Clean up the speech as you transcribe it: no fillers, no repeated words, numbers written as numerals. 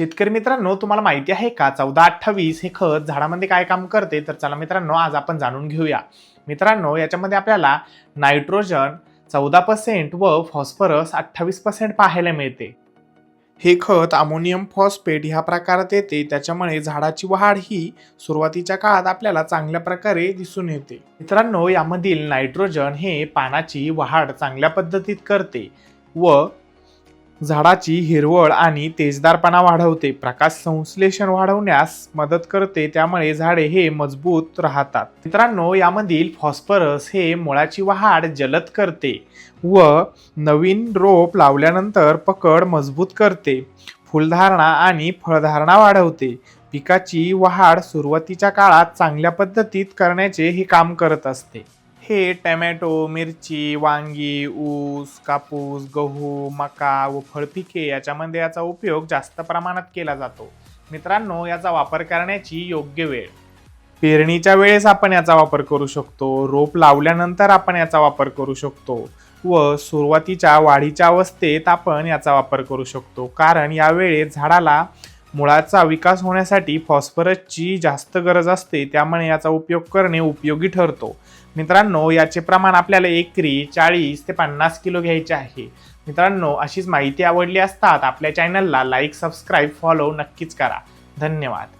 शेतकरी मित्रांनो, तुम्हाला माहिती आहे का 1428 हे खत झाडामध्ये काय काम करते? तर चला मित्रांनो, आज आपण जाणून घेऊया. मित्रांनो, याच्यामध्ये आपल्याला नायट्रोजन 14% व फॉस्फरस 28% पाहायला मिळते. हे खत अमोनियम फॉस्फेट ह्या प्रकारात येते, त्याच्यामुळे झाडाची वाढ ही सुरुवातीच्या काळात आपल्याला चांगल्या प्रकारे दिसून येते. मित्रांनो, यामधील नायट्रोजन हे पानाची वाढ चांगल्या पद्धतीत करते व झाडाची हिरवळ आणि तेजदारपणा वाढवते, प्रकाश संश्लेषण वाढवण्यास मदत करते, त्यामुळे झाडे हे मजबूत राहतात. मित्रांनो, यामधील फॉस्फरस हे मुळाची वाढ जलद करते व नवीन रोप लावल्यानंतर पकड मजबूत करते, फुलधारणा आणि फळधारणा वाढवते. पिकाची वाढ सुरुवातीच्या काळात चांगल्या पद्धतीत करण्याचे हे काम करत असते. हे टोमॅटो, मिरची, वांगी, ऊस, कापूस, गहू, मका व फळपिके याच्यामध्ये याचा उपयोग जास्त प्रमाणात केला जातो. मित्रांनो, याचा वापर करण्याची योग्य वेळ पेरणीच्या वेळेस आपण याचा वापर करू शकतो, रोप लावल्यानंतर आपण याचा वापर करू शकतो व सुरुवातीच्या वाढीच्या अवस्थेत आपण याचा वापर करू शकतो, कारण यावेळेस झाडाला मुळाचा विकास होण्यासाठी फॉस्फरसची जास्त गरज असते, त्यामुळे याचा उपयोग करणे उपयोगी ठरतो. मित्रांनो, याचे प्रमाण आपल्याला एकरी 40 ते 50 किलो घ्यायचे आहे. मित्रांनो, अशीच माहिती आवडली असतात आपल्या चॅनलला लाईक, सबस्क्राईब, फॉलो नक्कीच करा. धन्यवाद.